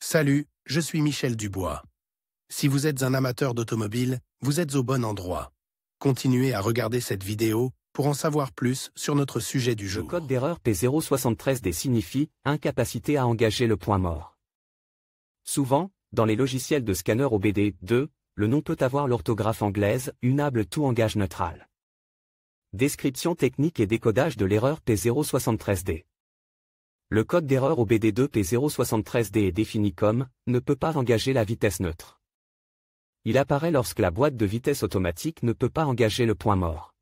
Salut, je suis Michel Dubois. Si vous êtes un amateur d'automobile, vous êtes au bon endroit. Continuez à regarder cette vidéo pour en savoir plus sur notre sujet du jour. Le code d'erreur P073D signifie « incapacité à engager le point mort ». Souvent, dans les logiciels de scanner OBD2, le nom peut avoir l'orthographe anglaise « Unable to Engage Neutral ». Description technique et décodage de l'erreur P073D. Le code d'erreur OBD2 P073D est défini comme « ne peut pas engager la vitesse neutre ». Il apparaît lorsque la boîte de vitesse automatique ne peut pas engager le point mort.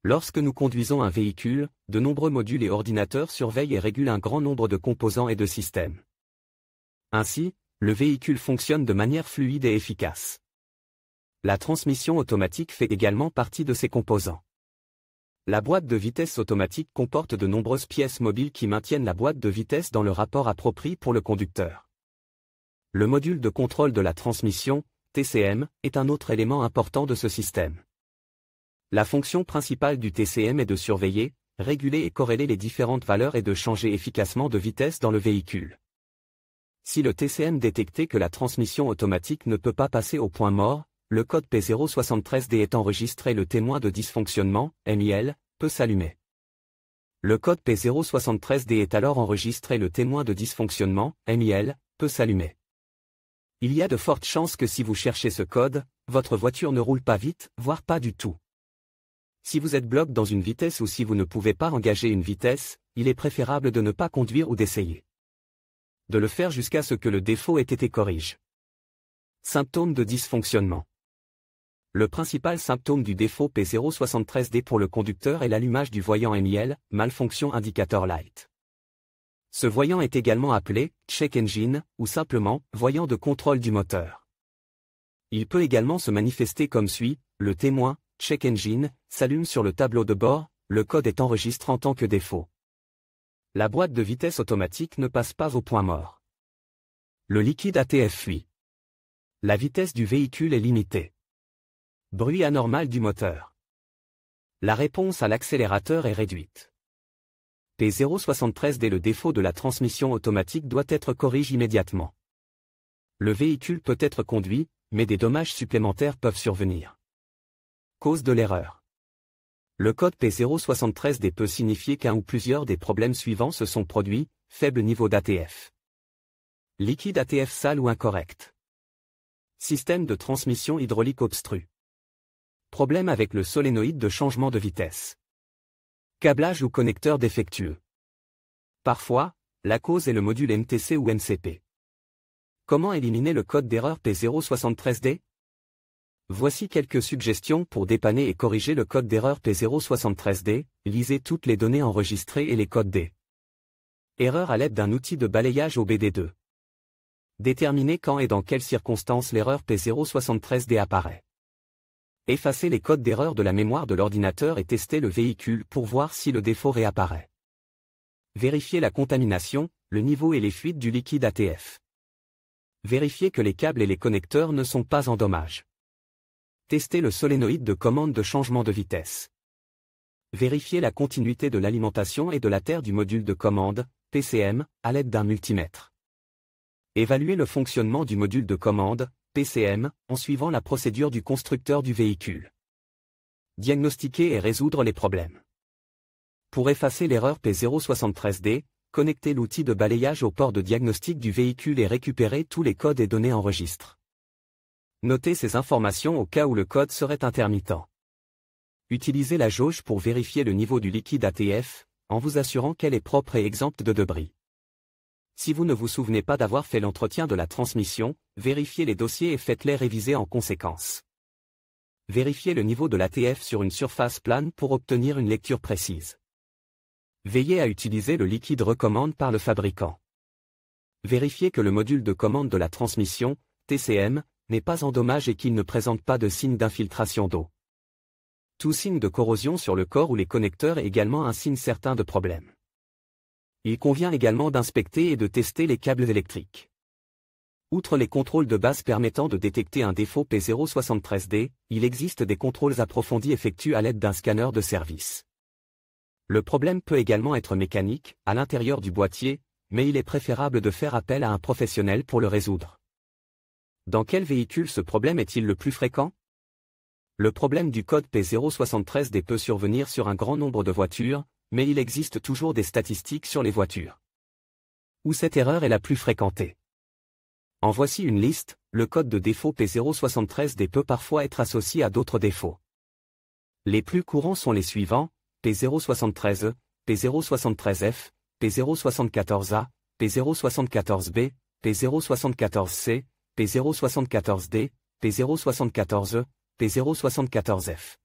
Lorsque nous conduisons un véhicule, de nombreux modules et ordinateurs surveillent et régulent un grand nombre de composants et de systèmes. Ainsi, le véhicule fonctionne de manière fluide et efficace. La transmission automatique fait également partie de ces composants. La boîte de vitesse automatique comporte de nombreuses pièces mobiles qui maintiennent la boîte de vitesse dans le rapport approprié pour le conducteur. Le module de contrôle de la transmission, TCM, est un autre élément important de ce système. La fonction principale du TCM est de surveiller, réguler et corréler les différentes valeurs et de changer efficacement de vitesse dans le véhicule. Si le TCM détectait que la transmission automatique ne peut pas passer au point mort, le code P073D est enregistré, le témoin de dysfonctionnement, MIL, peut s'allumer. Le code P073D est alors enregistré, le témoin de dysfonctionnement, MIL, peut s'allumer. Il y a de fortes chances que si vous cherchez ce code, votre voiture ne roule pas vite, voire pas du tout. Si vous êtes bloqué dans une vitesse ou si vous ne pouvez pas engager une vitesse, il est préférable de ne pas conduire ou d'essayer de le faire jusqu'à ce que le défaut ait été corrigé. Symptômes de dysfonctionnement. Le principal symptôme du défaut P073D pour le conducteur est l'allumage du voyant MIL, Malfunction Indicator Light. Ce voyant est également appelé check engine ou simplement voyant de contrôle du moteur. Il peut également se manifester comme suit: le témoin check engine s'allume sur le tableau de bord, le code est enregistré en tant que défaut. La boîte de vitesse automatique ne passe pas au point mort. Le liquide ATF fuit. La vitesse du véhicule est limitée. Bruit anormal du moteur. La réponse à l'accélérateur est réduite. P073D. Le défaut de la transmission automatique doit être corrigé immédiatement. Le véhicule peut être conduit, mais des dommages supplémentaires peuvent survenir. Cause de l'erreur. Le code P073D peut signifier qu'un ou plusieurs des problèmes suivants se sont produits: faible niveau d'ATF. Liquide ATF sale ou incorrect. Système de transmission hydraulique obstru. Problème avec le solénoïde de changement de vitesse. Câblage ou connecteur défectueux. Parfois, la cause est le module MTC ou MCP. Comment éliminer le code d'erreur P073D? Voici quelques suggestions pour dépanner et corriger le code d'erreur P073D. Lisez toutes les données enregistrées et les codes D. Erreur à l'aide d'un outil de balayage OBD2. Déterminer quand et dans quelles circonstances l'erreur P073D apparaît. Effacer les codes d'erreur de la mémoire de l'ordinateur et tester le véhicule pour voir si le défaut réapparaît. Vérifier la contamination, le niveau et les fuites du liquide ATF. Vérifier que les câbles et les connecteurs ne sont pas en dommage. Tester le solénoïde de commande de changement de vitesse. Vérifier la continuité de l'alimentation et de la terre du module de commande, PCM, à l'aide d'un multimètre. Évaluer le fonctionnement du module de commande, PCM, en suivant la procédure du constructeur du véhicule. Diagnostiquer et résoudre les problèmes. Pour effacer l'erreur P073D, connectez l'outil de balayage au port de diagnostic du véhicule et récupérez tous les codes et données enregistrées. Notez ces informations au cas où le code serait intermittent. Utilisez la jauge pour vérifier le niveau du liquide ATF, en vous assurant qu'elle est propre et exempte de débris. Si vous ne vous souvenez pas d'avoir fait l'entretien de la transmission, vérifiez les dossiers et faites-les réviser en conséquence. Vérifiez le niveau de l'ATF sur une surface plane pour obtenir une lecture précise. Veillez à utiliser le liquide recommande par le fabricant. Vérifiez que le module de commande de la transmission, TCM, n'est pas en dommage et qu'il ne présente pas de signe d'infiltration d'eau. Tout signe de corrosion sur le corps ou les connecteurs est également un signe certain de problème. Il convient également d'inspecter et de tester les câbles électriques. Outre les contrôles de base permettant de détecter un défaut P073D, il existe des contrôles approfondis effectués à l'aide d'un scanner de service. Le problème peut également être mécanique, à l'intérieur du boîtier, mais il est préférable de faire appel à un professionnel pour le résoudre. Dans quel véhicule ce problème est-il le plus fréquent? Le problème du code P073D peut survenir sur un grand nombre de voitures, mais il existe toujours des statistiques sur les voitures où cette erreur est la plus fréquentée. En voici une liste. Le code de défaut P073D peut parfois être associé à d'autres défauts. Les plus courants sont les suivants: P073E, P073F, P074A, P074B, P074C, P074D, P074E, P074F.